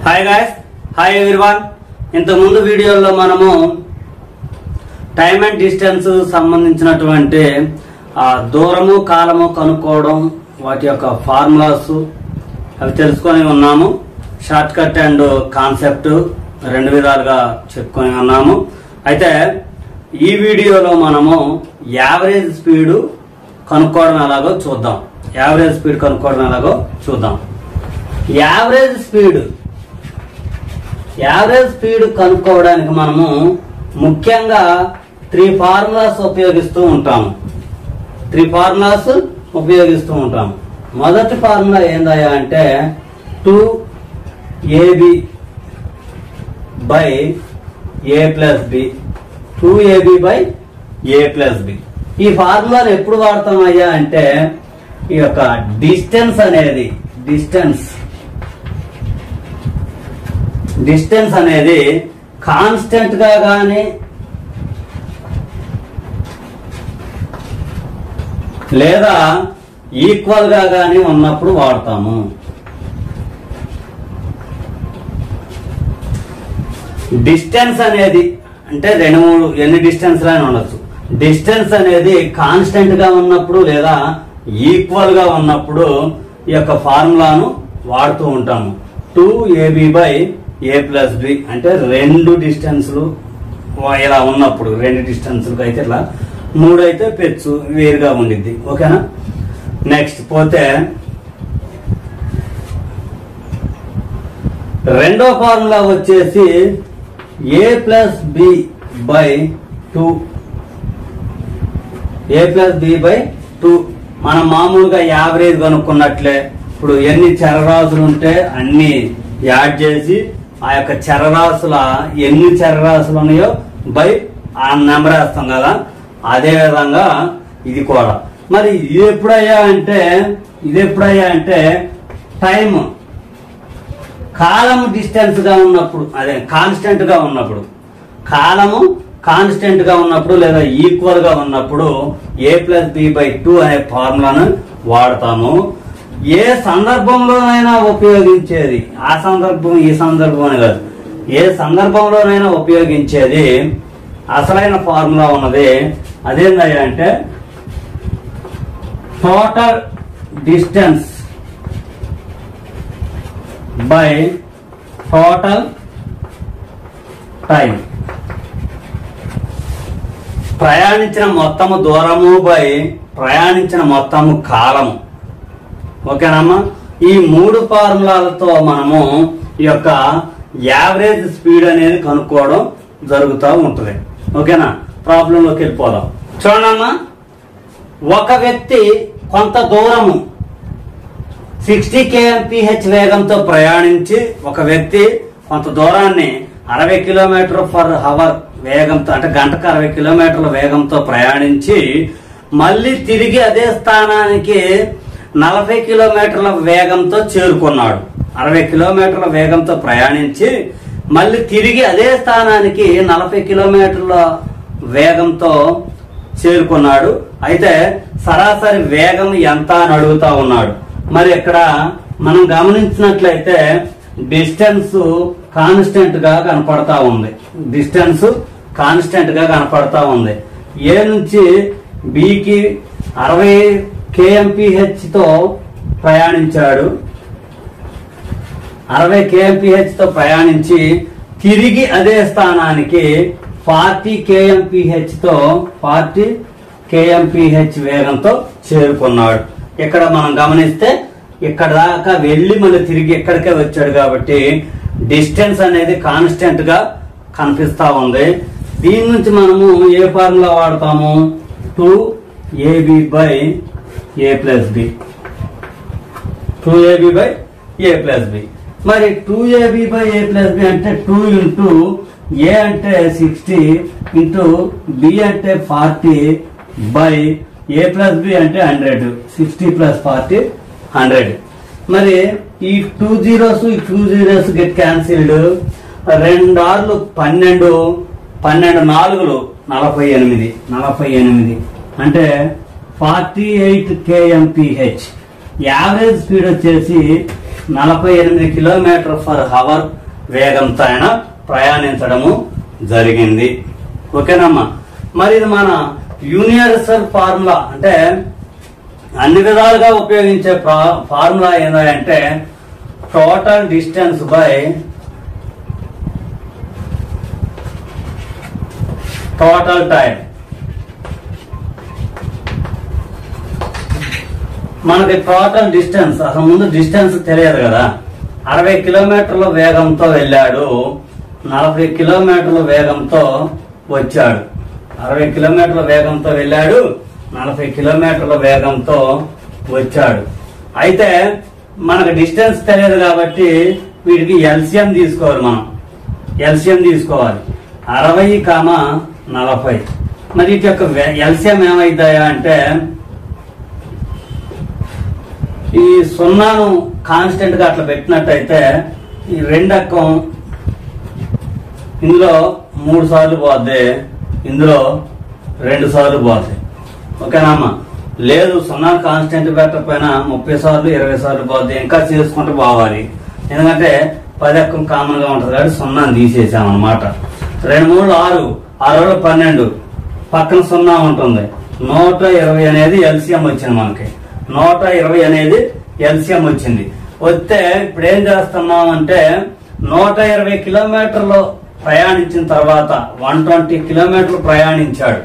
Hi guys, hi everyone. ఇంతకుముందు వీడియోలో మనము టైమ్ అండ్ డిస్టెన్స్ సంబంధించినటువంటి దూరము కాలము కనుక్కోవడం, వాటి యొక్క ఫార్ములాస్ అవి తెలుసుకొని ఉన్నాము. షార్ట్ కట్ అండ్ కాన్సెప్ట్ రెండు విధాలుగా చెప్పుకొని ఉన్నాము. అయితే ఈ వీడియోలో మనము యావరేజ్ స్పీడ్ కనుక్కోవడం ఎలాగో చూద్దాం. యావరేజ్ చూద్దాం. యావరేజ్ స్పీడ్ కనుక్కోవడానికి మనము ముఖ్యంగా 3 ఫార్ములాస్ ఉపయోగిస్తూ ఉంటాము. మొదటి ఫార్ములా ఏందయ్యా అంటే 2ab by a plus b. 2ab by a plus b. ఈ ఫార్ములాను ఎప్పుడు వాడతామయ్యా అంటే ఈ యొక్క డిస్టెన్స్ అనేది కాన్స్టెంట్ గా గాని లేదా ఈక్వల్ గా గాని ఉన్నప్పుడు వాడతాము. డిస్టెన్స్ అనేది అంటే 2-3 ఎన్ని డిస్టెన్స్ అయినా ఉండొచ్చు. డిస్టెన్స్ అనేది కాన్స్టెంట్ గా ఉన్నప్పుడు లేదా ఈక్వల్ గా ఉన్నప్పుడు ఈ యొక్క ఫార్ములాను వాడుతూ ఉంటాము. 2ab by a plus b అంటే 2 డిస్టెన్స్లు ఇలా ఉన్నప్పుడు, 2 డిస్టెన్స్లకు అయితే ఇట్లా, 3 అయితే పెచ్చు వేరుగా ఉండిద్ది. ఓకేనా? నెక్స్ట్ పోతే రెండో ఫార్ములా వచ్చేసి a plus b by 2. a plus b by 2 మనం మామూలుగా యావరేజ్ కనుక్కున్నట్లే ఇప్పుడు ఎన్ని చరరాశులు ఉంటే అన్ని యాడ్ చేసి ఆ యొక్క చరరాశుల ఎన్ని చరరాశులు ఉన్నాయో బై ఆ నెంబర్ వేస్తాం కదా, అదే విధంగా ఇది కూడా. మరి ఇది ఎప్పుడయ్యా అంటే టైం కాలము డిస్టెన్స్ గా ఉన్నప్పుడు, అదే కాన్స్టెంట్ గా ఉన్నప్పుడు, కాలము కాన్స్టెంట్ గా ఉన్నప్పుడు లేదా ఈక్వల్ గా ఉన్నప్పుడు a plus b by 2 అనే ఫార్ములాను వాడతాము. ఏ సందర్భంలోనైనా ఉపయోగించేది, ఈ సందర్భం అని కాదు, ఏ సందర్భంలోనైనా ఉపయోగించేది అసలైన ఫార్ములా ఉన్నది. అదేంటంటే అంటే total distance by total time. ప్రయాణించిన మొత్తము దూరము బై ప్రయాణించిన మొత్తము కాలము. ఓకేనమ్మా? ఈ 3 ఫార్ములాలతో మనము ఈ యొక్క యావరేజ్ స్పీడ్ అనేది కనుక్కోవడం జరుగుతూ ఉంటుంది. ఓకేనా? ప్రాబ్లంలోకి వెళ్ళిపోదాం. చూడమ్మా, ఒక వ్యక్తి కొంత దూరము 60 kmph వేగంతో ప్రయాణించి, ఒక వ్యక్తి కొంత దూరాన్ని 60 km/h వేగంతో, అంటే గంటకు 60 కిలోమీటర్ల వేగంతో ప్రయాణించి మళ్ళీ తిరిగి అదే స్థానానికి 40 కిలోమీటర్ల వేగంతో చేరుకున్నాడు. 60 కిలోమీటర్ల వేగంతో ప్రయాణించి మళ్ళీ తిరిగి అదే స్థానానికి 40 కిలోమీటర్ల వేగంతో చేరుకున్నాడు. అయితే సరాసరి వేగం ఎంత అని అడుగుతా ఉన్నాడు. మరి ఇక్కడ మనం గమనించినట్లయితే డిస్టెన్స్ కాన్స్టెంట్ గా కనపడతా ఉంది. ఏ నుంచి బికి 60 kmph తో ప్రయాణించాడు. 60 kmph తో ప్రయాణించి తిరిగి అదే స్థానానికి 40 kmph వేగంతో చేరుకున్నాడు. ఇక్కడ మనం గమనిస్తే ఇక్కడ దాకా వెళ్లి మళ్ళీ తిరిగి ఎక్కడికే వచ్చాడు కాబట్టి డిస్టెన్స్ అనేది కాన్స్టెంట్ గా కనిపిస్తా ఉంది. దీని నుంచి మనము ఏ ఫార్ములా వాడతాము? 2ab by a plus b. 2ab by a plus b. మరి 2ab by a plus b అంటే 2 ఇంటూ a అంటే 60 ఇంటూ b అంటే 40 బై a plus b అంటే 100. 60 plus 40 100. మరి ఈ 2 zeros గెట్ క్యాన్సిల్డ్. 2 ఆర్లు 12, 12 4లు 48 అంటే 48 kmph. యావరేజ్ స్పీడ్ వచ్చేసి 48 km/h వేగంతో ఆయన ప్రయాణించడము జరిగింది. ఓకేనమ్మా. మరి ఇది మన యూనివర్సల్ ఫార్ములా, అంటే అన్ని విధాలుగా ఉపయోగించే ఫార్ములా ఏంటంటే total distance by total time. మనకి టోటల్ డిస్టెన్స్, అసలు ముందు డిస్టెన్స్ తెలియదు కదా. 60 కిలోమీటర్ల వేగంతో వెళ్ళాడు, 40 కిలోమీటర్ల వేగంతో వచ్చాడు. 60 కిలోమీటర్ల వేగంతో వెళ్ళాడు, 40 కిలోమీటర్ల వేగంతో వచ్చాడు. అయితే మనకు డిస్టెన్స్ తెలియదు కాబట్టి వీటికి ఎల్సిఎం తీసుకోవాలి. మనం ఎల్సిఎం తీసుకోవాలి. 60, 40. మరి వీటి యొక్క ఎల్సిఎం ఏమైందాయా అంటే ఈ 0ను కాన్స్టెంట్ గా అట్లా పెట్టినట్టయితే ఈ 2 అక్కం ఇందులో 3 సార్లు పోద్ది, ఇందులో 2 సార్లు పోద్ది. ఓకేనామ్మా. లేదు 0 కాన్స్టెంట్ పెట్టకపోయినా 30 సార్లు 20 సార్లు పోద్ది. ఇంకా చేసుకుంటూ పోవాలి, ఎందుకంటే 10 అక్కం కామన్ గా ఉంటుంది కాబట్టి 0ని తీసేసామన్నమాట. 2 3 6, 6 12, పక్కన 0 ఉంటుంది. 120 అనేది ఎల్సిఎం వచ్చింది. మనకి 120 అనేది ఎల్సిఎం వచ్చింది. వస్తే ఇప్పుడు ఏం చేస్తున్నాం అంటే 120 కిలోమీటర్లు ప్రయాణించిన తర్వాత 120 కిలోమీటర్లు ప్రయాణించాడు.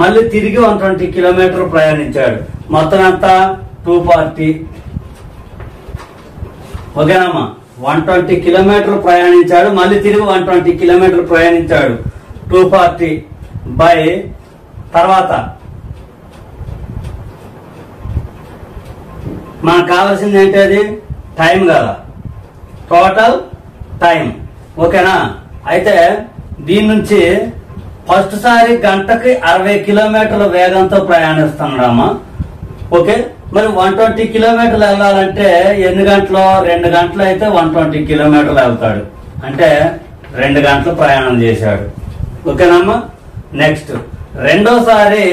మళ్ళీ తిరిగి 120 కిలోమీటర్లు ప్రయాణించాడు. మొత్తం అంతా 240. ఓకేనమ్మా. 120 కిలోమీటర్లు ప్రయాణించాడు, మళ్ళీ తిరిగి 120 కిలోమీటర్లు ప్రయాణించాడు. 240 బై తర్వాత మనకు కావాల్సింది ఏంటి? అది టైం కదా, టోటల్ టైం. ఓకేనా. అయితే దీని నుంచి ఫస్ట్ సారి గంటకి 60 కిలోమీటర్ల వేగంతో ప్రయాణిస్తున్నాడమ్మా. ఓకే. మరి 120 కిలోమీటర్లు వెళ్ళాలంటే ఎన్ని గంటలు? 2 గంటలు అయితే 120 కిలోమీటర్లు వెళ్తాడు, అంటే 2 గంటలు ప్రయాణం చేశాడు. ఓకేనమ్మా. నెక్స్ట్ రెండోసారి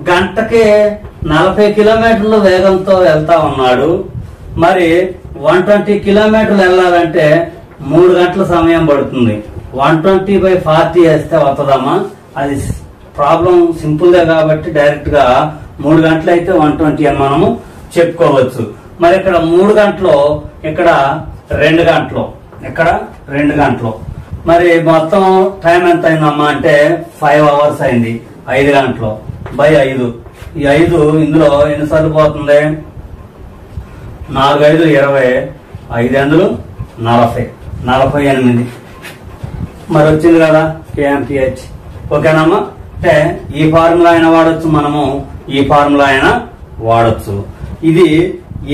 గంటకి 40 కిలోమీటర్ల వేగంతో వెళ్తా ఉన్నాడు. మరి 120 కిలోమీటర్లు వెళ్ళాలంటే 3 గంటల సమయం పడుతుంది. 120/40 వేస్తే వస్తుందమ్మా. అది ప్రాబ్లం సింపుల్ దే కాబట్టి డైరెక్ట్ గా 3 గంటలు అయితే 120 అని మనము చెప్పుకోవచ్చు. మరి ఇక్కడ 3 గంటలు, ఇక్కడ 2 గంటలు, ఇక్కడ 2 గంటలు. మరి మొత్తం టైం ఎంత అయిందమ్మా అంటే 5 అవర్స్ అయింది. 5 గంటలు బై 5. ఈ 5 ఇందులో ఎన్నిసార్లు పోతుంది? 4 5 20, 5 8 40, 48. మరి వచ్చింది కదా kmph. ఓకేనమ్మా. అంటే ఈ ఫార్ములా అయినా వాడచ్చు, మనము ఈ ఫార్ములా అయినా వాడచ్చు. ఇది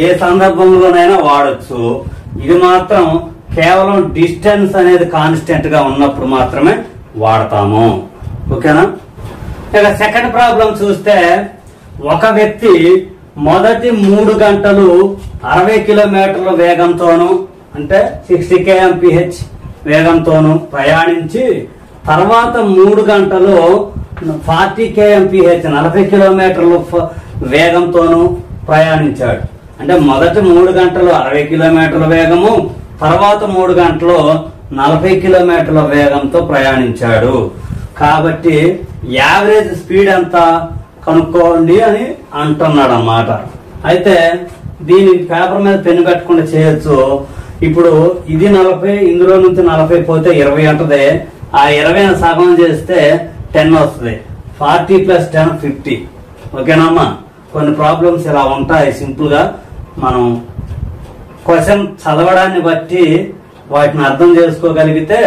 ఏ సందర్భంలోనైనా వాడచ్చు. ఇది మాత్రం కేవలం డిస్టెన్స్ అనేది కాన్స్టెంట్ గా ఉన్నప్పుడు మాత్రమే వాడతాము. ఓకేనా. ఇక సెకండ్ ప్రాబ్లం చూస్తే, ఒక వ్యక్తి మొదటి 3 గంటలు 60 కిలోమీటర్ల వేగంతోను, అంటే 60 kmph వేగంతోను ప్రయాణించి తర్వాత 3 గంటలు 40 kmph 40 కిలోమీటర్ల వేగంతోను ప్రయాణించాడు. అంటే మొదటి 3 గంటలు 60 కిలోమీటర్ల వేగము, తర్వాత 3 గంటలు 40 కిలోమీటర్ల వేగంతో ప్రయాణించాడు. కాబట్టి యావరేజ్ స్పీడ్ ఎంత కనుక్కోండి అని అంటున్నాడు అన్నమాట. అయితే దీని పేపర్ మీద పెన్ను పెట్టకుండా చేయొచ్చు. ఇప్పుడు ఇది 40, ఇందులో నుంచి 40 పోతే 20 అంటది. ఆ 20 సగం చేస్తే 10 వస్తుంది. 40 + 10 50. ఓకేనమ్మా. కొన్ని ప్రాబ్లమ్స్ ఇలా ఉంటాయి. సింపుల్ గా మనం క్వశ్చన్ చదవడాన్ని బట్టి వాటిని అర్థం చేసుకోగలిగితే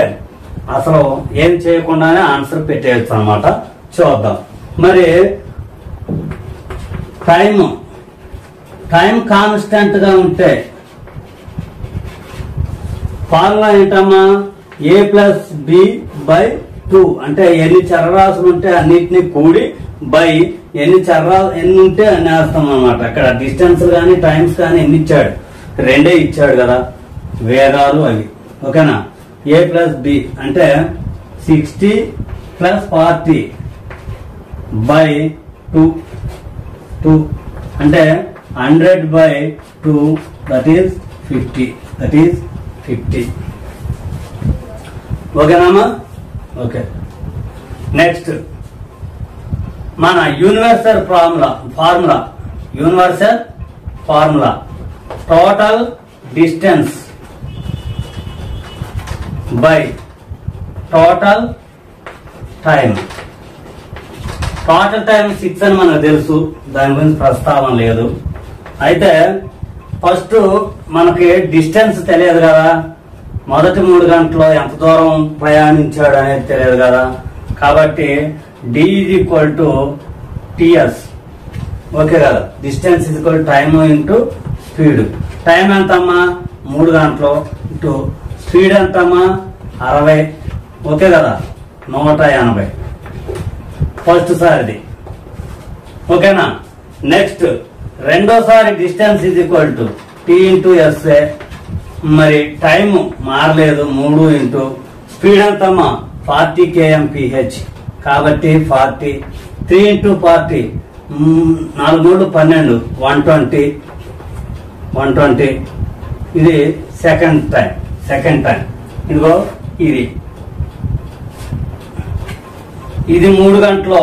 అసలు ఏం చేయకుండానే ఆన్సర్ పెట్టేయచ్చు అన్నమాట. చూద్దాం. మరి టైం కాన్స్టెంట్ గా ఉంటే ఫార్ములా ఏంటమ్మా? a+b/2. అంటే ఎన్ని చరరాశులు ఉంటే అన్నిటినీ కూడి బై ఎన్ని ఉంటే అన్ని వేస్తాం అన్నమాట. ఇక్కడ డిస్టెన్స్ కానీ టైమ్స్ కానీ ఎన్ని ఇచ్చాడు? 2 ఇచ్చాడు కదా, వేగాలు అవి. ఓకేనా. a+b అంటే 60 + 40/2 అంటే 100/2 దట్ ఈస్ 50. ఓకేనామా? ఓకే. నెక్స్ట్ మన universal formula total distance by total time. Total time 6 అని మనకు తెలుసు, దాని గురించి ప్రస్తావన లేదు. అయితే ఫస్ట్ మనకి డిస్టెన్స్ తెలియదు కదా, మొదటి 3 గంటల్లో ఎంత దూరం ప్రయాణించాడు అనేది తెలియదు కదా, కాబట్టి D = TS. ఓకే కదా, distance time into speed. Time ఎంతమ్మా? 3 గంటలు ఇంటూ స్పీడ్ ఎంతమ్మా? 60. ఓకే కదా, 180 ఫస్ట్ సారిది. ఓకేనా? నెక్స్ట్ రెండోసారి డిస్టెన్స్ T ఇంటూ SA. మరి టైం మారలేదు, 3 ఇంటూ స్పీడ్ ఎంతమ్మా? 40 kmph, కాబట్టి 40. 3 ఇంటూ 40, 4 3 12, 120. ఇది సెకండ్ టైం. ఇదిగో ఇది 3 గంటలో,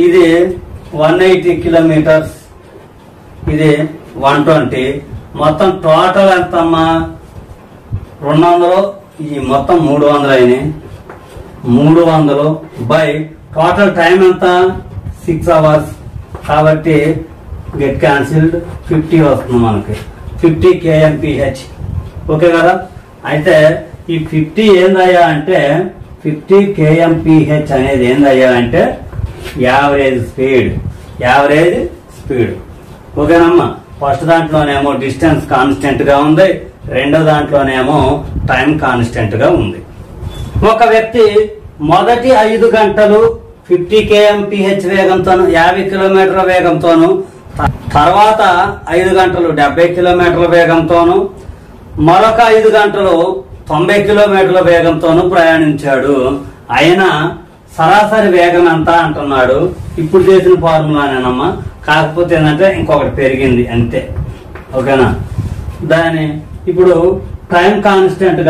ఇది 180 కిలోమీటర్స్, ఇది 120. మొత్తం టోటల్ ఎంతమ్మా? 200. ఈ మొత్తం 300 అయినాయి. 300 బై టోటల్ టైం ఎంత? 6 అవర్స్, కాబట్టి గెట్ క్యాన్సిల్డ్. 50 వస్తుంది మనకి, 50 kmph. ఓకే కదా? అయితే ఈ 50 ఏందయ్యా అంటే 50 kmph అనేది ఏందయ్యా అంటే యావరేజ్ స్పీడ్. ఓకేనమ్మా? ఫస్ట్ దాంట్లోనేమో డిస్టెన్స్ కాన్స్టెంట్ గా ఉంది, రెండో దాంట్లోనేమో టైం కాన్స్టెంట్ గా ఉంది. ఒక వ్యక్తి మొదటి 5 గంటలు 50 kmph వేగంతోను 50 కిలోమీటర్ల వేగంతోను, తర్వాత 5 గంటలు 70 కిలోమీటర్ల వేగంతోను, మరొక 5 గంటలు 90 కిలోమీటర్ల వేగంతోను ప్రయాణించాడు. అయినా సరాసరి వేగం ఎంత అంటున్నాడు. ఇప్పుడు చేసిన ఫార్ములానేనమ్మా, కాకపోతే ఏంటంటే ఇంకొకటి పెరిగింది అంతే. ఓకేనా? దాని ఇప్పుడు టైం కాన్స్టెంట్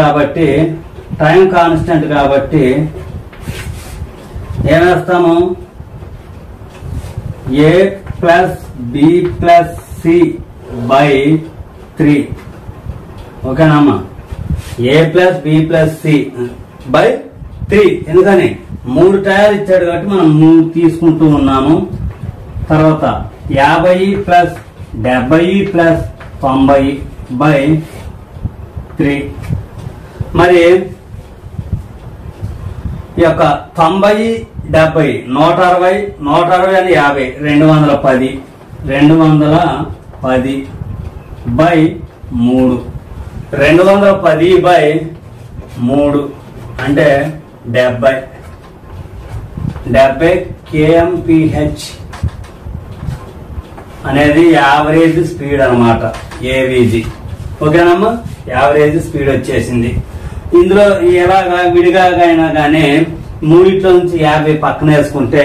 కాబట్టి ఏమేస్తాము? A + B + C / 3. ఓకేనమ్మా? A + B + C / 3. ఎందుకని 3 టైర్లు ఇచ్చాడు కాబట్టి మనం 3 తీసుకుంటూ ఉన్నాము. తర్వాత 50 + 70 + 90 / 3. మరి ఈ యొక్క 90 70 160 అని 50 210 210 బై 3 210 బై 3 అంటే 70 kmph అనేది యావరేజ్ స్పీడ్ అన్నమాట, AVG. ఓకేనమ్మా? యావరేజ్ స్పీడ్ వచ్చేసింది. ఇందులో ఎలాగా విడిగా అయినా కానీ మూడిట్లో నుంచి 50 పక్కన వేసుకుంటే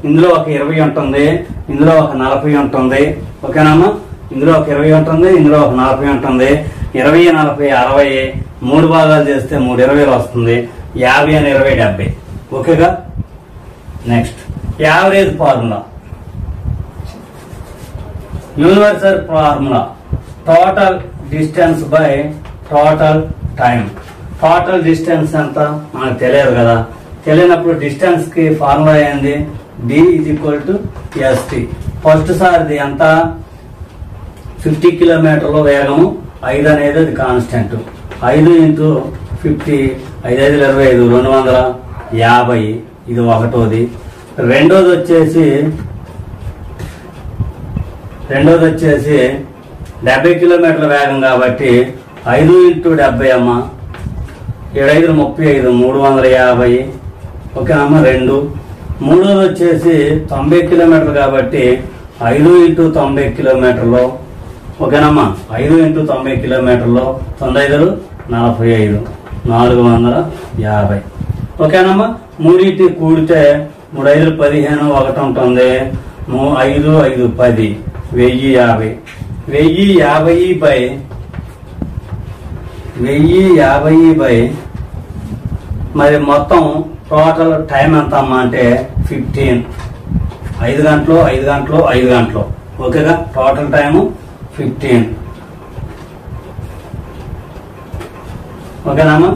ఇందులో ఒక 20 ఉంటుంది, ఇందులో ఒక 40 ఉంటుంది. ఓకేనమ్మా? ఇందులో ఒక 20 ఉంటుంది, ఇందులో ఒక 40 ఉంటుంది. 20 40 60, 3 భాగాలు చేస్తే 3 20 వస్తుంది. 50 అని 20 70. ఓకేగా? Next average formula, universal formula total distance by total time. Total distance ఎంత మనకు తెలియదు కదా, తెలియనప్పుడు డిస్టెన్స్ కి ఫార్ములా ఏంది? D = ST. ఫస్ట్ సారిది ఎంత? 50 కిలోమీటర్ల వేగము, 5 అనేది అది కాన్స్టెంట్. 5 × 50, 5 5 25, 250. ఇది ఒకటోది. రెండోది వచ్చేసి 70 కిలోమీటర్ల వేగం కాబట్టి 5 × 70 అమ్మ, 7 5 35, 350. ఓకేనమ్మా? 2. మూడోది వచ్చేసి 90 కిలోమీటర్లు కాబట్టి 5 × 90 కిలోమీటర్లు. ఓకేనమ్మా? 5 × 90 కిలోమీటర్లు 95 45, 450. ఓకేనమ్మా? మూడింటి కూడితే 3 5 15 ఒకటి ఉంటుంది. 5 5 10, 1050. 1050 బై మరి మొత్తం టోటల్ టైం ఎంత అమ్మా అంటే 15. 5 గంటలు 5 గంటలు 5 గంటలు. ఓకేగా, టోటల్ టైము 15. ఓకేనామా?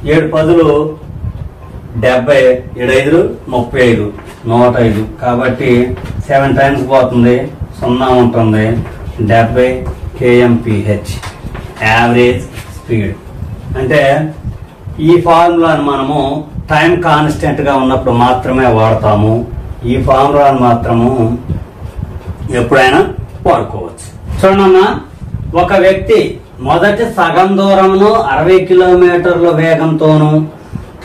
7 పదులు 70, 7 5 35, 105. కాబట్టి 7 టైమ్స్ పోతుంది, 0 ఉంటుంది. 70 kmph యావరేజ్ స్పీడ్. అంటే ఈ ఫార్ములాను మనము టైం కాన్స్టెంట్ గా ఉన్నప్పుడు మాత్రమే వాడతాము. ఈ ఫార్ములాను మాత్రము ఎప్పుడైనా వాడుకోవచ్చు. చూడమ్మా, ఒక వ్యక్తి మొదటి సగం దూరమును 60 కిలోమీటర్ల వేగంతోనూ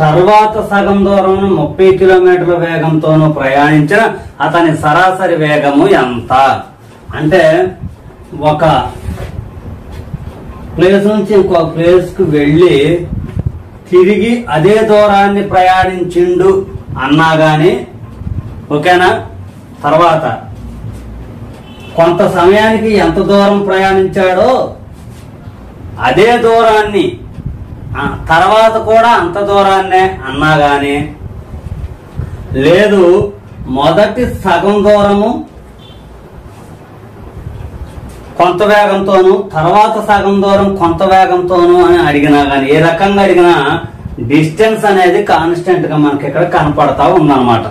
తర్వాత సగం దూరమును 30 కిలోమీటర్ల వేగంతోనూ ప్రయాణించిన అతని సరాసరి వేగము ఎంత? అంటే ఒక ప్లేస్ నుంచి ఇంకో ప్లేస్ కు వెళ్లి తిరిగి అదే దూరాన్ని ప్రయాణించిండు అన్నా గాని, ఓకేనా, తర్వాత కొంత సమయానికి ఎంత దూరం ప్రయాణించాడో అదే దూరాన్ని తర్వాత కూడా అంత దూరాన్నే అన్నా గాని, లేదు మొదటి సగం దూరము కొంత వేగంతోను తర్వాత సగం దూరం కొంత వేగంతోను అని అడిగినా గాని, ఏ రకంగా అడిగినా డిస్టెన్స్ అనేది కాన్స్టెంట్ గా మనకి ఇక్కడ కనపడతా ఉందన్నమాట.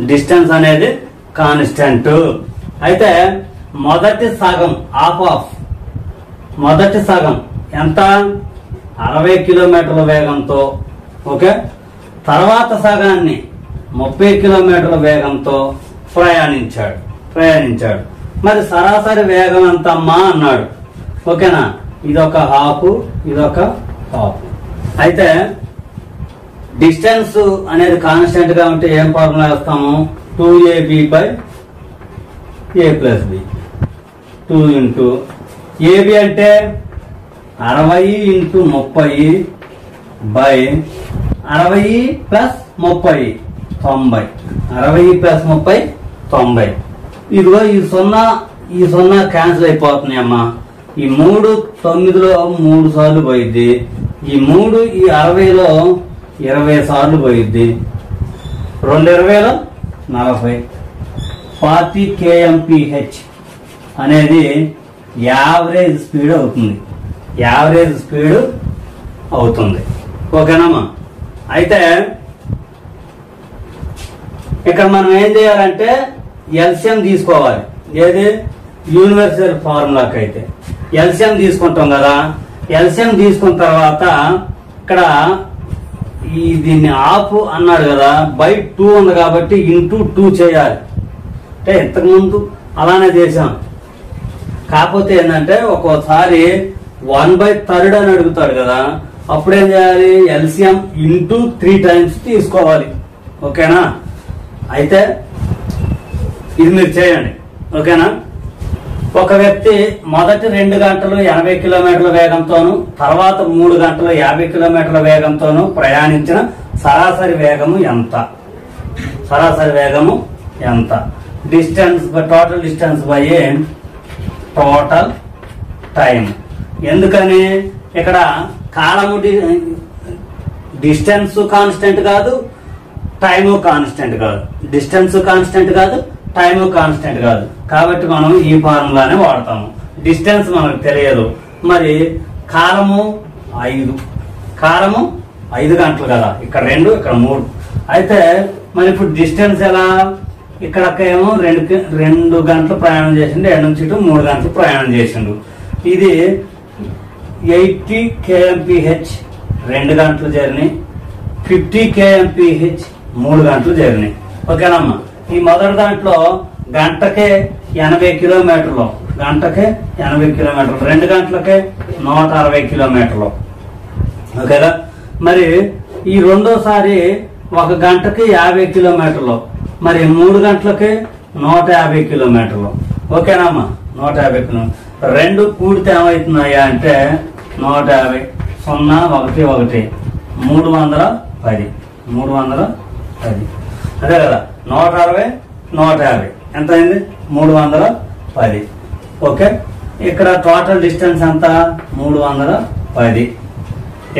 డిస్టెన్స్ అనేది కాన్స్టెంట్. అయితే మొదటి సగం మొదటి సగం ఎంత? 60 కిలోమీటర్ల వేగంతో. ఓకే, తర్వాత సగాన్ని 30 కిలోమీటర్ల వేగంతో ప్రయాణించాడు. మరి సరాసరి వేగం ఎంతమ్మా అన్నాడు. ఓకేనా, ఇదొక హాఫ్, ఇదొక హాఫ్. అయితే డిస్టెన్స్ అనేది కాన్స్టెంట్ గా ఉంటే ఏం ఫార్ములా వేస్తాము? 2ab by a plus b. 2 into ab అంటే 60 ఇంటూ 30 బై 60 ప్లస్ 30 90. 60 ప్లస్ 30 90. ఇదిగో ఈ 0 క్యాన్సిల్ అయిపోతున్నాయి అమ్మా. ఈ 3 9లో 3 సార్లు పోయిద్ది. ఈ 3 ఈ 60లో 20 సార్లు పోయిద్ది. 2 20లో 40. 40 kmph అనేది యావరేజ్ స్పీడ్ అవుతుంది. ఓకేనమ్మా? అయితే ఇక్కడ మనం ఏం చేయాలంటే ఎల్సిఎం తీసుకోవాలి. ఏది? యూనివర్సల్ ఫార్ములాకి అయితే ఎల్సిఎం తీసుకుంటాం కదా. ఎల్సిఎం తీసుకున్న తర్వాత ఇక్కడ దీన్ని ఆఫ్ అన్నాడు కదా, బై 2 ఉంది కాబట్టి ఇంటూ 2 చేయాలి. అంటే ఇంతకుముందు అలానే చేసాం. కాకపోతే ఏంటంటే ఒక్కోసారి 1/3 అని అడుగుతాడు కదా, అప్పుడేం చేయాలి? ఎల్సిఎం ఇంటూ 3 టైమ్స్ తీసుకోవాలి. ఓకేనా? అయితే ఇది మీరు చేయండి. ఓకేనా? ఒక వ్యక్తి మొదటి 2 గంటలు 80 కిలోమీటర్ల వేగంతోను తర్వాత 3 గంటలు 50 కిలోమీటర్ల వేగంతోను ప్రయాణించిన సరాసరి వేగము ఎంత? Distance total distance by total time. ఎందుకని ఇక్కడ కాలము డిస్టెన్స్ కాన్స్టెంట్ కాదు, టైము కాన్స్టెంట్ కాదు. డిస్టెన్స్ కాన్స్టెంట్ కాదు, టైము కాన్స్టెంట్ కాదు. కాబట్టి మనం ఈ ఫార్ములానే వాడతాము. డిస్టెన్స్ మనకు తెలియదు. మరి కాలము 5 గంటలు కదా, ఇక్కడ 2 ఇక్కడ 3. అయితే మరి ఇప్పుడు డిస్టెన్స్ ఎలా? ఇక్కడకేమో 2 గంటలు ప్రయాణం చేసిండు, 2 నుంచి 3 గంటలు ప్రయాణం చేసిండు. ఇది 80 kmph 2 గంటలు జర్నీ, 50 kmph 3 గంటలు జర్నీ. ఓకేనమ్మా? ఈ మొదటి దాంట్లో గంటకే 80 కిలోమీటర్లు, 2 గంటలకే 160 కిలోమీటర్లు. ఓకేగా? మరి ఈ రెండోసారి 1 గంటకి 50 కిలోమీటర్లు, మరి 3 గంటలకి 150 కిలోమీటర్లు. ఓకేనమ్మా? 150 కిలోమీటర్లు. 2 కూడితే ఏమవుతున్నాయా అంటే 150 0 1 1 310. అదే కదా, 160 150 ఎంత అయింది? 310. ఓకే, ఇక్కడ టోటల్ డిస్టెన్స్ ఎంత 310.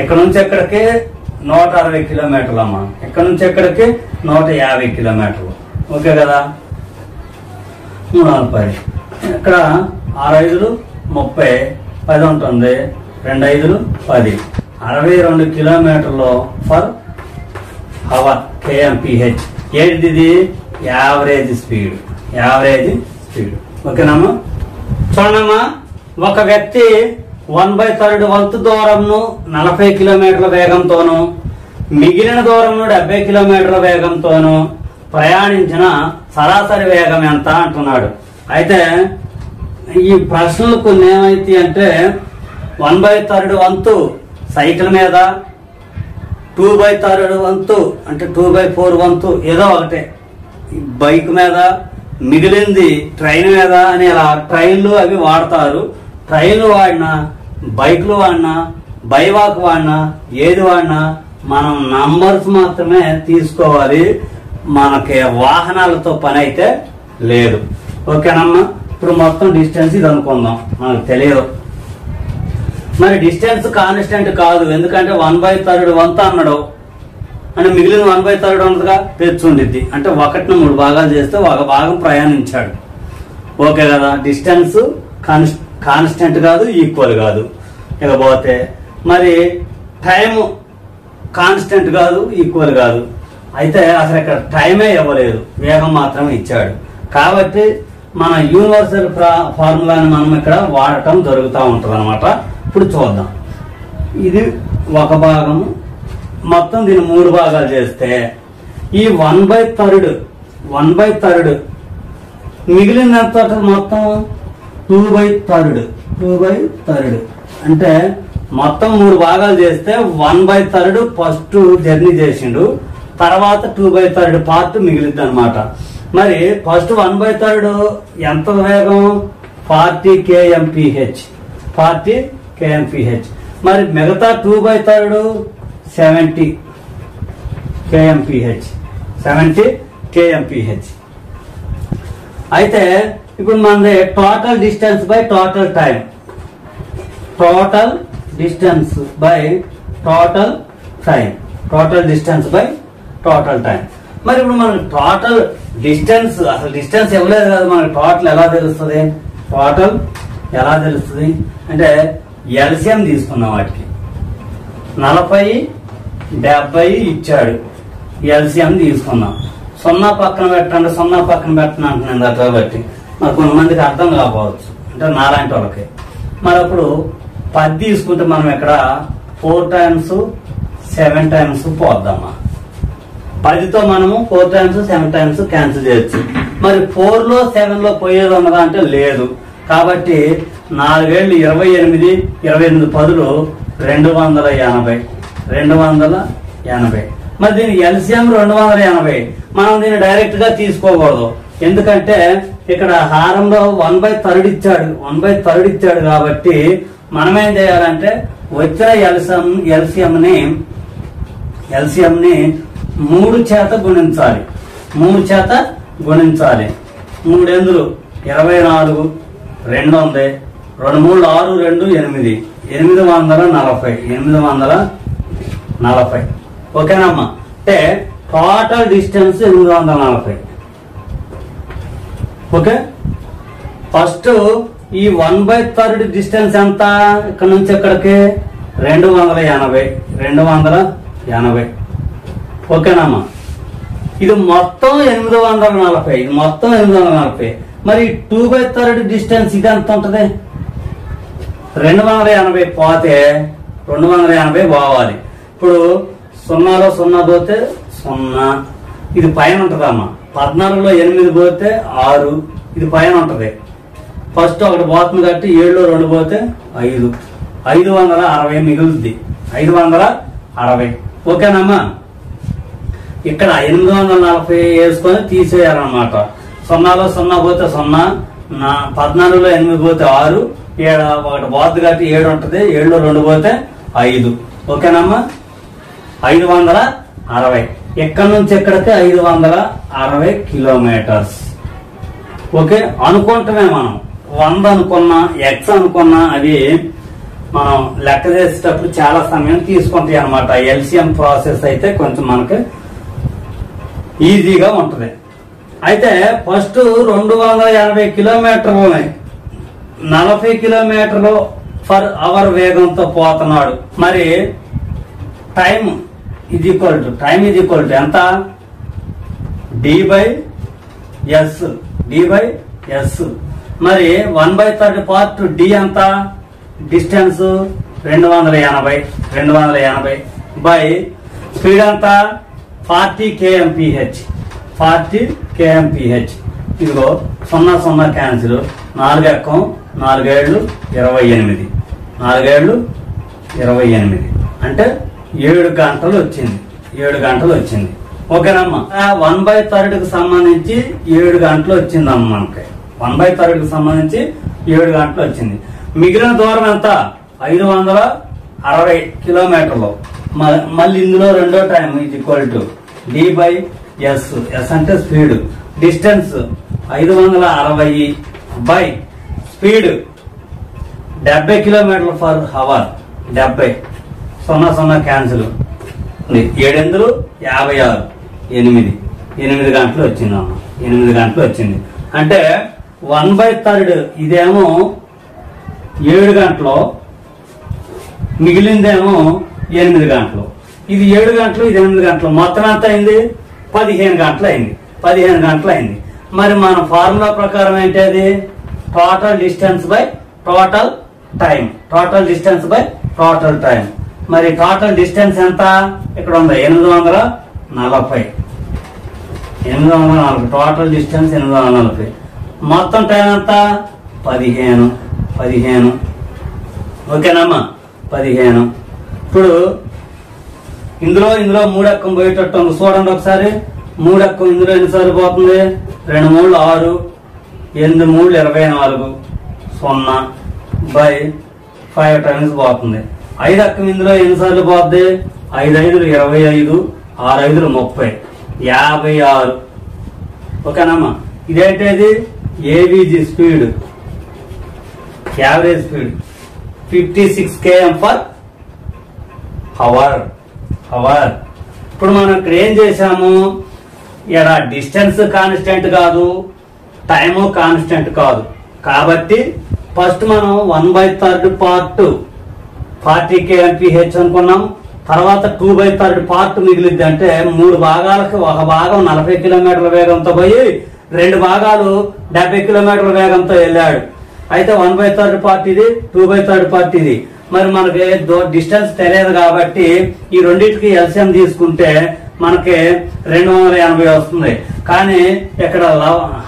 ఇక్కడ నుంచి ఎక్కడికి 160 కిలోమీటర్లు అమ్మా. ఇక్కడ నుంచి ఎక్కడికి 150 కిలోమీటర్లు. ఓకే కదా. 310 ఇక్కడ 6 5 30 10 ఉంటుంది. 2 5 10 62 కిలోమీటర్లు ఫర్ అవర్ kmph. ఏంటిది ఇది? Average speed. ఓకేనమ్మా. చూడమ్మా, ఒక వ్యక్తి 1/3 వంతు దూరంను 40 కిలోమీటర్ల వేగంతోను మిగిలిన దూరంను 70 కిలోమీటర్ల వేగంతోను ప్రయాణించిన సరాసరి వేగం ఎంత అంటున్నాడు. అయితే ఈ ప్రశ్నలు కొన్ని ఏమైతే అంటే 1/3 వంతు సైకిల్ మీద, 2/3 వంతు అంటే 2/4 వంతు ఏదో ఒకటే బైక్ మీద, మిగిలింది ట్రైన్ మీద అని అలా ట్రైన్లు అవి వాడతారు. ట్రైన్లు వాడినా, బైక్లు వాడినా, బైవాక్ వాడినా, ఏది వాడినా మనం నంబర్స్ మాత్రమే తీసుకోవాలి. మనకి వాహనాలతో పని అయితే లేదు. ఓకేనమ్మా. ఇప్పుడు మొత్తం డిస్టెన్స్ ఇది అనుకుందాం. మనకు తెలియదు. మరి డిస్టెన్స్ కాన్స్టెంట్ కాదు, ఎందుకంటే 1/3 వంతు అన్నాడు అంటే మిగిలిన 1/3 వంతుగా తెచ్చుండిద్ది. అంటే 1ని 3 భాగాలు చేస్తే ఒక భాగం ప్రయాణించాడు. ఓకే కదా. డిస్టెన్స్ కాన్స్టెంట్ కాదు, ఈక్వల్ కాదు. ఇకపోతే మరి టైం కాన్స్టెంట్ కాదు, ఈక్వల్ కాదు. అయితే అసలు ఇక్కడ టైమే ఇవ్వలేదు, వేగం మాత్రమే ఇచ్చాడు. కాబట్టి మన యూనివర్సల్ ఫార్ములాని మనం ఇక్కడ వాడటం జరుగుతూ ఉంటుంది అనమాట. ఇప్పుడు చూద్దాం. ఇది ఒక భాగము, మొత్తం దీన్ని 3 భాగాలు చేస్తే ఈ 1/3 మిగిలినంత మొత్తం 2/3 అంటే మొత్తం 3 భాగాలు చేస్తే 1/3 ఫస్ట్ జర్నీ చేసిండు, తర్వాత 2/3 పార్ట్ మిగిలిద్ది అనమాట. మరి ఫస్ట్ 1/3 ఎంత వేగం? 40 kmph. మరి మిగతా 2/3 70 kmph. అయితే ఇప్పుడు మనది total distance by total time. Total distance by total time. మరి ఇప్పుడు మనకి టోటల్ డిస్టెన్స్, అసలు డిస్టెన్స్ ఇవ్వలేదు కదా, మనకి టోటల్ ఎలా తెలుస్తుంది? అంటే ఎల్సిఎం తీసుకున్నాం. వాటికి 40 70 ఇచ్చాడు. ఎల్సిఎం తీసుకున్నాం. 0 పక్కన పెట్టండి, 0 పక్కన పెట్టండి అంటున్నాను కాబట్టి మరి కొంతమందికి అర్థం కాకపోవచ్చు, అంటే నాలాంటి వాళ్ళకి. మరి అప్పుడు 10 తీసుకుంటే మనం ఇక్కడ 4 times 7 times పోద్దామా. 10తో మనము 4 times 7 times క్యాన్సిల్ చేయొచ్చు. మరి 4లో 7లో పోయేది ఉన్నదా అంటే లేదు. కాబట్టి 4 ఏళ్ళు 28, 28 10లు 280. మరి దీని ఎల్సిఎం 280. మనం దీన్ని డైరెక్ట్ గా తీసుకోకూడదు, ఎందుకంటే ఇక్కడ హారంలో 1/3 ఇచ్చాడు కాబట్టి మనం ఏం చేయాలంటే వచ్చిన ఎల్సిఎం ని 3 చేత గుణించాలి. 3 ఎందులు 24, 2 ఉంది, 2 3 6 2 8 840. ఓకేనమ్మా. అంటే టోటల్ డిస్టెన్స్ 840. ఓకే. ఫస్ట్ ఈ 1/3 డిస్టెన్స్ ఎంత? ఇక్కడ నుంచి ఇక్కడికి 280. ఓకేనమ్మా. ఇది మొత్తం 840. మరి 2/3 డిస్టెన్స్ ఇది ఎంత ఉంటది? 280 పోతే 280 పోవాలి. ఇప్పుడు 0లో 0 పోతే 0. ఇది పైన ఉంటదమ్మా. 14లో 8 పోతే 6. ఇది పైన ఉంటది. ఫస్ట్ ఒకటి పోతుంది కాబట్టి 7లో 2 పోతే 5. 560 మిగులుద్ది. 560. ఓకేనమ్మా. ఇక్కడ 840 వేసుకొని తీసేయాలన్నమాట. 0లో 0 పోతే 0, 14లో 8 పోతే 6, ఒకటి పోతుంది కాబట్టి 7 ఉంటది. 7లో 2 పోతే 5. ఓకేనమ్మా. 560. ఎక్కడి నుంచి ఎక్కడికి 560 కిలోమీటర్స్. ఓకే అనుకుంటామే మనం. 100 అనుకున్నా ఎక్స్ అనుకున్నా అవి మనం లెక్క చేసేటప్పుడు చాలా సమయం తీసుకుంటాయి అన్నమాట. ఎల్సిఎం ప్రాసెస్ అయితే కొంచెం మనకి ఈజీగా ఉంటది. అయితే ఫస్ట్ 280 కిలోమీటర్లు 40 కిలోమీటర్లు ఫర్ అవర్ వేగంతో పోతున్నాడు. మరి టైం ఈజ్ ఈక్వల్ టు ఎంత? d/s. మరి 1/3 పార్ట్ డి ఎంత? డిస్టెన్స్ 280 బై స్పీడ్ ఎంత? 40 kmph. ఇదిగో 0 క్యాన్సిల్. 4 ఎక్కం 4 ఏళ్ళు 28 అంటే 7 గంటలు వచ్చింది. ఓకేనమ్మా. 1/3 కి సంబంధించి 7 గంటలు వచ్చిందమ్మా. మనకి 1/3 కి సంబంధించి 7 గంటలు వచ్చింది. మిగిలిన దూరం ఎంత? 560 కిలోమీటర్లు. మళ్ళీ ఇందులో రెండో time is equal to d/s. S అంటే స్పీడ్. డిస్టెన్స్ 560 బై స్పీడ్ 70 కిలోమీటర్లు ఫర్ అవర్. 70 0 క్యాన్సిల్. 7 56 8 గంటలు వచ్చిందమ్మా. 8 గంటలు వచ్చింది. అంటే 1/3 ఇదేమో 7 గంటలు, మిగిలిందేమో 8 గంటలు. ఇది 7 గంటలు, ఇది 8 గంటలు. మొత్తం ఎంత అయింది? 15 గంటలు అయింది. మరి మన ఫార్ములా ప్రకారం ఏంటి? అది total distance by total time. మరి టోటల్ డిస్టెన్స్ ఎంత? ఇక్కడ ఉంది 840. Total distance 840. మొత్తం టైం ఎంత? 15. ఓకేనమ్మా, 15. ఇప్పుడు ఇందులో 3 ఎక్కం పోయేటట్టు ఉంది. చూడండి ఒకసారి. 3 ఎక్కం ఇందులో ఎన్నిసార్లు పోతుంది? 2 3 6, 8 3 24, 0 బై 5 టైమ్స్ పోతుంది. 5 ఎక్కం ఇందులో ఎన్నిసార్లు పోద్ది? 5 5 25, 6 5 30, 56. ఓకేనమ్మా. ఇదేంటది? ABG speed, average speed 56 km per hour. ఇప్పుడు మనం ఇక్కడ ఏం చేసాము? ఇక్కడ డిస్టెన్స్ కాన్స్టెంట్ కాదు, టైము కాన్స్టెంట్ కాదు. కాబట్టి ఫస్ట్ మనం 1/3 పార్ట్ 40 kmph అనుకున్నాం. తర్వాత 2/3 పార్ట్ మిగిలిద్ది. అంటే 3 భాగాలకు ఒక భాగం 40 కిలోమీటర్ల వేగంతో పోయి 2 భాగాలు 70 కిలోమీటర్ల వేగంతో వెళ్ళాడు. అయితే 1/3 పార్ట్ ఇది, 2/3 పార్ట్ ఇది. మరి మనకి డిస్టెన్స్ తెలియదు కాబట్టి ఈ రెండింటికి ఎల్సిఎం తీసుకుంటే మనకి 280 వస్తుంది. కానీ ఇక్కడ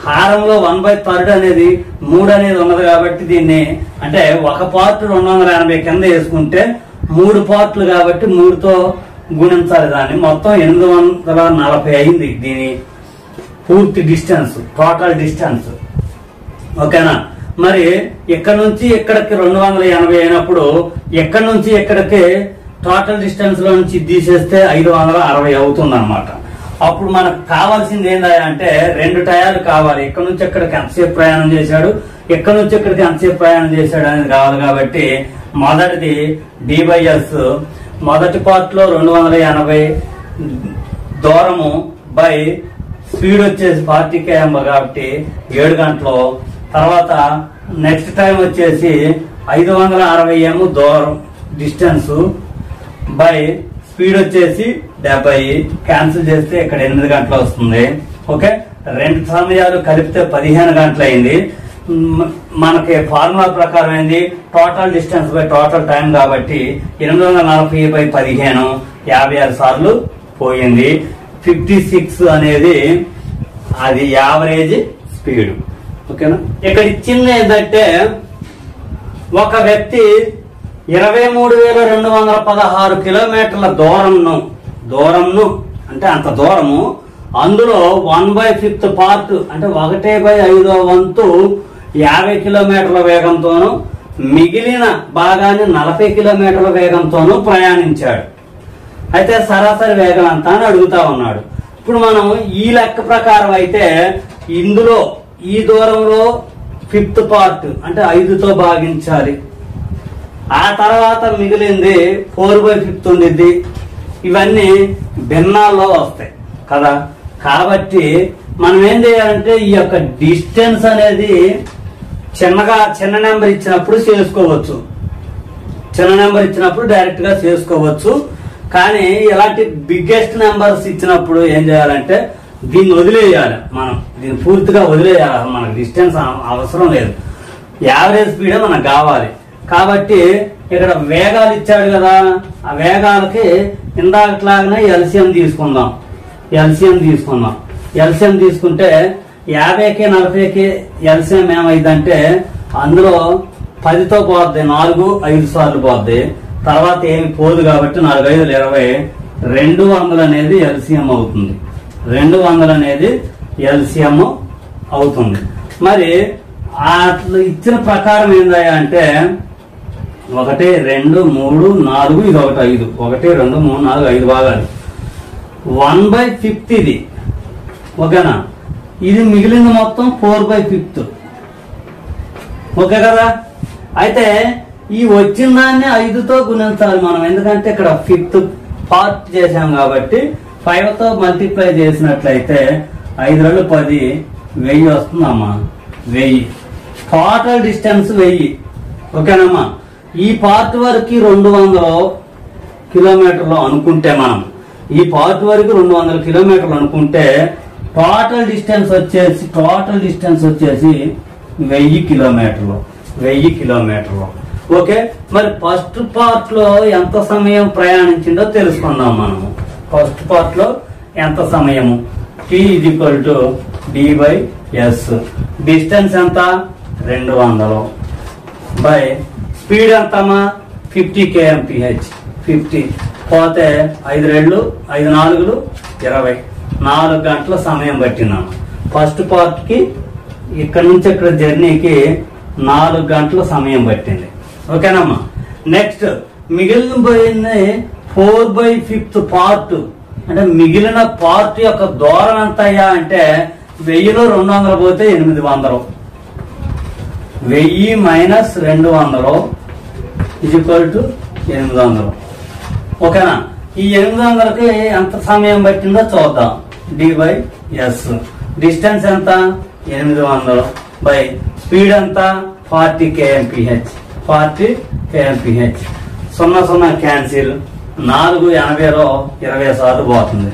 హారంలో 1/3 అనేది 3 అనేది ఉన్నది కాబట్టి దీన్ని అంటే ఒక పార్ట్ 280 కింద వేసుకుంటే 3 పార్ట్లు కాబట్టి 3తో గుణించాలి. దాన్ని మొత్తం 840 అయింది దీని పూర్తి డిస్టెన్స్, టోటల్ డిస్టెన్స్. ఓకేనా. మరి ఇక్కడ నుంచి ఇక్కడికి 280 అయినప్పుడు ఎక్కడి నుంచి ఇక్కడికి టోటల్ డిస్టెన్స్ లో నుంచి తీసేస్తే 560 అవుతుంది అనమాట. అప్పుడు మనకు కావాల్సింది ఏంటంటే 2 టయాలు కావాలి. ఇక్కడ నుంచి ఇక్కడికి ఎంతసేపు ప్రయాణం చేశాడు, ఇక్కడ నుంచి ఇక్కడికి ఎంతసేపు ప్రయాణం చేశాడు అనేది కావాలి. కాబట్టి మొదటిది d/s. మొదటి పార్ట్ లో 280 దూరము బై స్పీడ్ వచ్చేసి 40 km కాబట్టి 7 గంటలు. తర్వాత నెక్స్ట్ టైం వచ్చేసి 560 దూరం డిస్టెన్స్ బై స్పీడ్ వచ్చేసి 70. క్యాన్సిల్ చేస్తే ఇక్కడ 8 గంటలు వస్తుంది. ఓకే. 2 సమయాలు కలిపితే 15 గంటలు అయింది. మనకి ఫార్ములా ప్రకారం ఏంది? Total distance by total time కాబట్టి 840/15 56 సార్లు పోయింది. 56 అనేది అది యావరేజ్ స్పీడ్. ఓకేనా. ఇక్కడ ఇచ్చింది ఏంటంటే ఒక వ్యక్తి 23,216 కిలోమీటర్ల దూరంను అంటే అంత దూరము, అందులో 1/5 పార్ట్ అంటే 1/5 వంతు 50 కిలోమీటర్ల వేగంతోనూ మిగిలిన భాగాన్ని 40 కిలోమీటర్ల వేగంతోనూ ప్రయాణించాడు. అయితే సరాసరి వేగం ఎంత అని అడుగుతా ఉన్నాడు. ఇప్పుడు మనం ఈ లెక్క ప్రకారం అయితే ఇందులో ఈ దూరంలో ఫిఫ్త్ పార్ట్ అంటే 5తో భాగించాలి. ఆ తర్వాత మిగిలింది 4/5 ఉండిద్ది. ఇవన్నీ భిన్నాల్లో వస్తాయి కదా. కాబట్టి మనం ఏం చేయాలంటే ఈ యొక్క డిస్టెన్స్ అనేది చిన్న నెంబర్ ఇచ్చినప్పుడు చేసుకోవచ్చు, చిన్న నెంబర్ ఇచ్చినప్పుడు డైరెక్ట్ గా చేసుకోవచ్చు. కానీ ఇలాంటి బిగ్గెస్ట్ నెంబర్స్ ఇచ్చినప్పుడు ఏం చేయాలంటే దీన్ని వదిలేయాలి, మనం దీన్ని పూర్తిగా వదిలేయాలి. మనకు డిస్టెన్స్ అవసరం లేదు, యావరేజ్ స్పీడే మనకు కావాలి. కాబట్టి ఇక్కడ వేగాలు ఇచ్చాడు కదా, ఆ వేగాలకి ఇందాకట్లాగానే ఎల్సిఎం తీసుకుందాం. ఎల్సిఎం తీసుకుంటే 50కి 40కి ఎల్సిఎం ఏమైందంటే అందులో 10తో పోద్ది, 4 5 సార్లు పోద్ది. తర్వాత ఏమి పోదు కాబట్టి 4 5 20, 200 అనేది ఎల్సిఎం అవుతుంది. 200 అనేది ఎల్సిఎం అవుతుంది. మరి ఇచ్చిన ప్రకారం ఏందా అంటే 1 2 3 4 ఇది 1 5, 1 2 3 4 5 భాగాలు 1/5 ఇది. ఓకేనా? ఇది మిగిలింది మొత్తం 4/5. ఓకే కదా. అయితే ఈ వచ్చిన దాన్ని 5తో గుణించాలి మనం, ఎందుకంటే ఇక్కడ 5th పార్ట్ చేసాం కాబట్టి 5తో మల్టిప్లై చేసినట్లయితే 5 2 10, 1000 వస్తుందమ్మా. 1000 టోటల్ డిస్టెన్స్ 1000. ఓకేనమ్మా. ఈ పార్ట్ వరకు 200 కిలోమీటర్లు అనుకుంటే మనం ఈ పార్ట్ వరకు 200 కిలోమీటర్లు అనుకుంటే టోటల్ డిస్టెన్స్ వచ్చేసి 1000 కిలోమీటర్లు. 1000 కిలోమీటర్లు. ఓకే. మరి ఫస్ట్ పార్ట్ లో ఎంత సమయం ప్రయాణించిందో తెలుసుకుందాం మనము. ఫస్ట్ పార్ట్ లో ఎంత సమయము? T = D/S. డిస్టెన్స్ ఎంత? 200 బై స్పీడ్ ఎంతమ్మా? 50 kmph. 50 పోతే 5 2 5 4 20, 4 గంటల సమయం పట్టినాము. ఫస్ట్ పార్ట్ కి ఇక్కడ నుంచి ఇక్కడ జర్నీకి 4 గంటల సమయం పట్టింది. ఓకేనమ్మా. నెక్స్ట్ మిగిలిన పోయింది 4/5 పార్ట్. అంటే మిగిలిన పార్ట్ యొక్క దూరం ఎంత అయ్యా అంటే 1000లో 200 పోతే 800. 1000 మైనస్ 200 = 800. ఓకేనా? ఈ 800కి ఎంత సమయం పట్టిందో చూద్దాం. D/S. డిస్టెన్స్ ఎంత? 800 బై స్పీడ్ ఎంత? 40 kmph. 40 kmph. 0 క్యాన్సిల్. 4 80లో 20 సార్లు పోతుంది.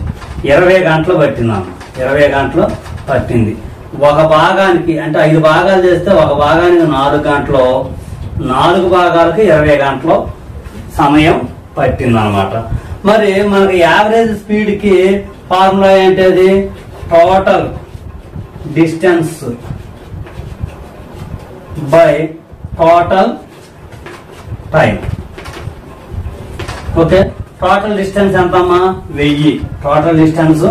20 గంటలు పట్టిందమ్మ. 20 గంటలు పట్టింది. ఒక భాగానికి అంటే 5 భాగాలు చేస్తే ఒక భాగానికి 4 గంటలు, 4 భాగాలకి 20 గంటలు సమయం పట్టింది అనమాట. మరి మనకి యావరేజ్ స్పీడ్ కి ఫార్ములా ఏంటది? Total distance by total time. Okay. Total distance ఎంతమ్మా? 1000. టోటల్ డిస్టెన్స్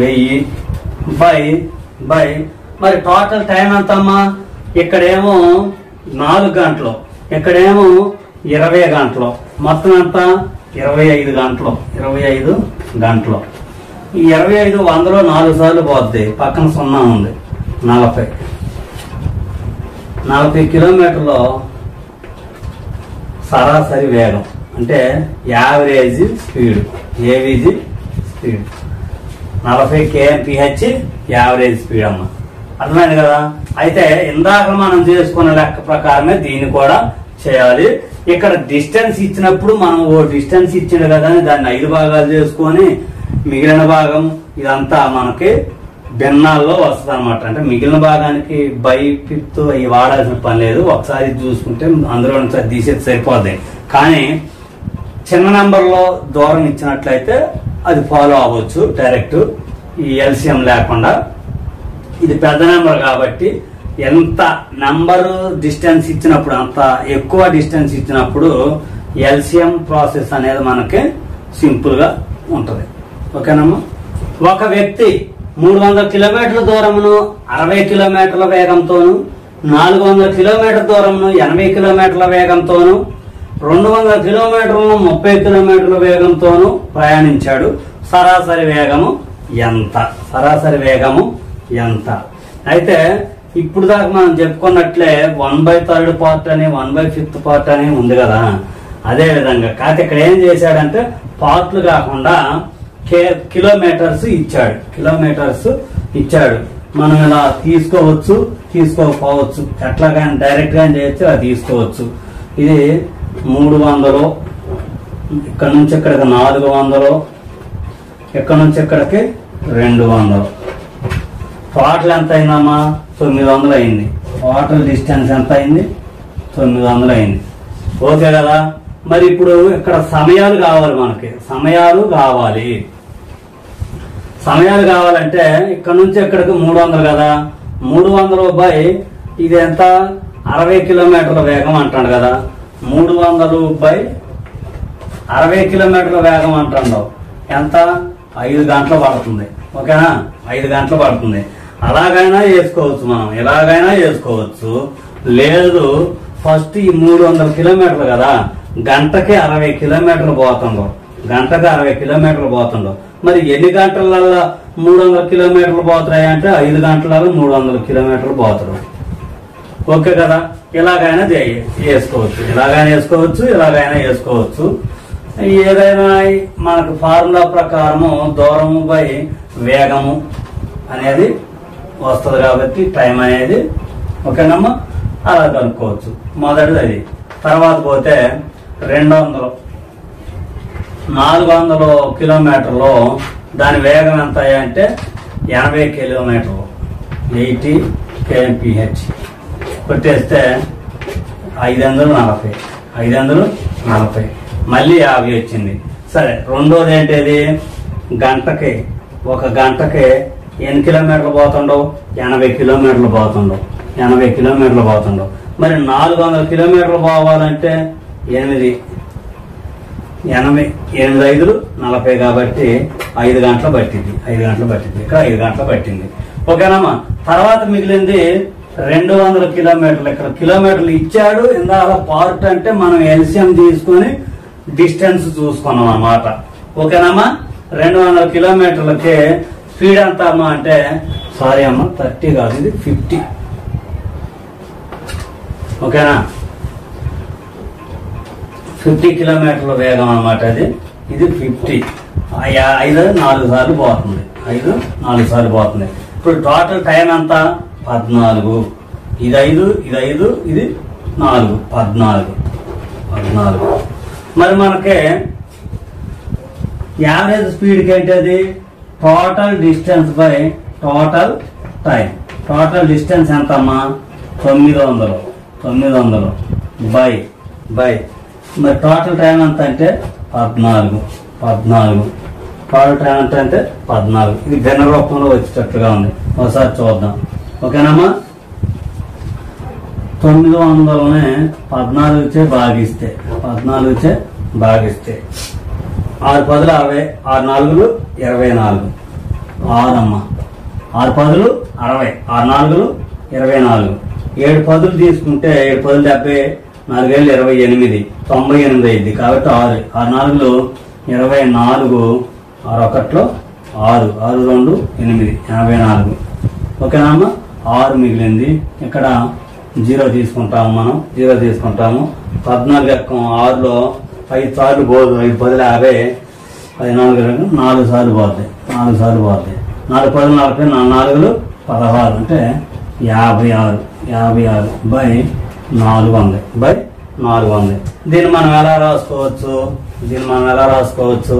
1000 బై మరి టోటల్ టైం ఎంతమ్మా? ఇక్కడేమో 4 గంటలు, ఇక్కడేమో 20 గంటలు. మొత్తం ఎంత? 25 గంటలు. 25 గంటలు. ఈ 25 100లో 4 సార్లు పోద్ది, పక్కన 0 ఉంది. 40 కిలోమీటర్లో సరాసరి వేగం అంటే average speed, AVG speed 40 kmph average speed అమ్మ. అర్థమైంది కదా. అయితే ఇందాక మనం చేసుకున్న లెక్క ప్రకారమే దీన్ని కూడా చేయాలి. ఇక్కడ డిస్టెన్స్ ఇచ్చినప్పుడు మనం ఓ డిస్టెన్స్ ఇచ్చిండు కదా అని దాన్ని 5 భాగాలు చేసుకొని మిగిలిన భాగం ఇదంతా మనకి భిన్నాల్లో వస్తుంది అనమాట. అంటే మిగిలిన భాగానికి బై/5 అవి వాడాల్సిన పని లేదు. ఒకసారి చూసుకుంటే అందులో తీసేది సరిపోద్ది. కానీ చిన్న నెంబర్లో దూరం ఇచ్చినట్లయితే అది ఫాలో అవ్వచ్చు డైరెక్ట్, ఈ ఎల్సిఎం లేకుండా. ఇది పెద్ద నెంబర్ కాబట్టి ఎంత నంబరు డిస్టెన్స్ ఇచ్చినప్పుడు, అంత ఎక్కువ డిస్టెన్స్ ఇచ్చినప్పుడు ఎల్సిఎం ప్రాసెస్ అనేది మనకి సింపుల్ గా ఉంటది. ఓకేనమ్మా. ఒక వ్యక్తి 300 కిలోమీటర్ల దూరమును 60 కిలోమీటర్ల వేగంతోను, 400 కిలోమీటర్ల దూరమును 80 కిలోమీటర్ల వేగంతోను, 200 కిలోమీటర్లను 30 కిలోమీటర్ల వేగంతోను ప్రయాణించాడు. సరాసరి వేగము ఎంత? సరాసరి వేగము ఎంత? అయితే ఇప్పుడు దాకా మనం చెప్పుకున్నట్లే 1/3 పార్ట్ అని 1/5 పార్ట్ అని ఉంది కదా, అదే విధంగా కాకపోతే ఇక్కడ ఏం చేశాడంటే పార్ట్లు కాకుండా కిలోమీటర్స్ ఇచ్చాడు. మనం ఇలా తీసుకోవచ్చు, తీసుకోకపోవచ్చు, ఎట్లా కానీ డైరెక్ట్ గా చేయొచ్చు, అది తీసుకోవచ్చు. ఇది 300, ఇక్కడ నుంచి ఇక్కడికి 400, ఇక్కడ నుంచి ఇక్కడికి 200. టోటల్ ఎంత అయిందమ్మా? 900 అయింది. టోటల్ డిస్టెన్స్ ఎంత అయింది? 900 అయింది. ఓకే కదా. మరి ఇప్పుడు ఇక్కడ సమయాలు కావాలి, మనకి సమయాలు కావాలంటే ఇక్కడ నుంచి ఇక్కడికి 300 కదా, 300 ఇది ఎంత? 60 కిలోమీటర్ల వేగం అంటాడు కదా. 300 60 కిలోమీటర్ల వేగం అంటాడు. ఎంత? 5 గంటలు పడుతుంది. ఓకేనా? 5 గంటలు పడుతుంది. అలాగైనా వేసుకోవచ్చు, మనం ఎలాగైనా వేసుకోవచ్చు. లేదు ఫస్ట్ ఈ 300 కిలోమీటర్లు కదా, గంటకి 60 కిలోమీటర్లు పోతుండో. మరి ఎన్ని గంటలలో 300 కిలోమీటర్లు పోతున్నాయి అంటే 5 గంటలలో 300 కిలోమీటర్లు పోతారు. ఓకే కదా. ఇలాగైనా వేసుకోవచ్చు, ఇలాగైనా వేసుకోవచ్చు. ఏదైనా మనకు ఫార్ములా ప్రకారము దూరము బై వేగము అనేది వస్తుంది కాబట్టి టైం అనేది. ఓకేనమ్మా, అలా కనుక్కోవచ్చు. మొదటిది అది. తర్వాత పోతే 400 కిలోమీటర్లు దాని వేగం ఎంత అంటే 80 కిలోమీటర్లు, 80 kmph కొట్టేస్తే 540 మళ్ళీ 50 వచ్చింది. సరే, రెండోది ఏంటిది? ఒక గంటకి ఎన్ని కిలోమీటర్లు పోతుండవు? 80 కిలోమీటర్లు పోతుండవు. మరి 400 కిలోమీటర్లు పోవాలంటే 8 5 40 కాబట్టి 5 గంటలు పట్టింది. ఇక్కడ 5 గంటలు పట్టింది. ఓకేనమ్మా. తర్వాత మిగిలింది 200 కిలోమీటర్లు. ఇక్కడ కిలోమీటర్లు ఇచ్చాడు. ఇందాక పార్ట్ అంటే మనం ఎల్సిఎం తీసుకొని డిస్టెన్స్ చూసుకున్నాం అన్నమాట. ఓకేనమ్మా. 200 కిలోమీటర్లకి స్పీడ్ ఎంత అమ్మా అంటే, సారీ అమ్మా 30 కాదు, ఇది 50. ఓకేనా? 50 కిలోమీటర్ల వేగం అన్నమాట ఇది 50. 5 4 సార్లు పోతుంది. ఇప్పుడు టోటల్ టైం ఎంత? 14. ఇది 5, ఇది 4, 14. మరి మనకి యావరేజ్ స్పీడ్కి ఏంటది? Total distance by total time. Total distance ఎంత అమ్మా? 900 బై మరి టోటల్ టైం ఎంత అంటే 14. టోటల్ టైం ఎంత అంటే 14. ఇది భిన్న రూపంలో వచ్చేటట్టుగా ఉంది, ఒకసారి చూద్దాం. ఓకేనమ్మా. 900నే 14 భాగిస్తే 6 10 60, 6 4 24, 6 అమ్మ 6 10 60, 6 4 24, 7 10 తీసుకుంటే 7 10 70, 4 28, 98 అయింది కాబట్టి 6 4 24, 6 1 6 2 8 84. ఓకేనమ్మా. 6 మిగిలింది. ఇక్కడ 0 తీసుకుంటాము, మనం 0 తీసుకుంటాము. 14 ఎక్కం 6లో 5 సార్లు పోదు. 5 10 50, 14 4 సార్లు పోతాయి. 4 10 40, 4 16 అంటే 56 బై 400. దీన్ని మనం ఎలా రాసుకోవచ్చు? 64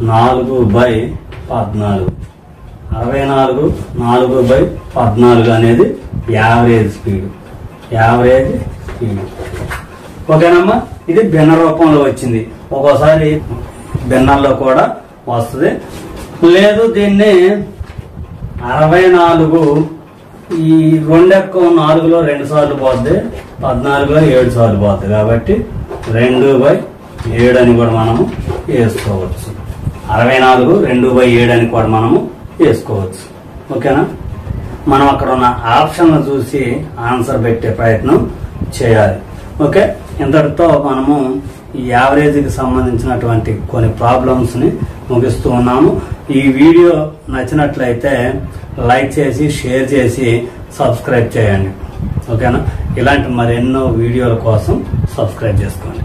4 బై 14. 64 బై 14 అనేది యావరేజ్ స్పీడ్. ఓకేనమ్మా. ఇది భిన్న రూపంలో వచ్చింది. ఒక్కోసారి భిన్నంలో కూడా వస్తుంది. లేదు దీన్ని 64 ఈ 2 ఎక్కువ 4లో 2 సార్లు పోద్ది, 14లో 7 సార్లు పోద్ది కాబట్టి 2/7 అని కూడా మనము వేసుకోవచ్చు. 64 2/7 అని కూడా మనము వేసుకోవచ్చు. ఓకేనా. మనం అక్కడ ఉన్న ఆప్షన్ చూసి ఆన్సర్ పెట్టే ప్రయత్నం చేయాలి. ఓకే. ఇంతటితో మనము ఈ యావరేజ్కి సంబంధించినటువంటి కొన్ని ప్రాబ్లమ్స్ని ముగిస్తూ ఉన్నాము. ఈ వీడియో నచ్చినట్లయితే లైక్ చేసి షేర్ చేసి సబ్స్క్రైబ్ చేయండి. ఓకేనా? ఇలాంటి మరెన్నో వీడియోల కోసం సబ్స్క్రైబ్ చేసుకోండి.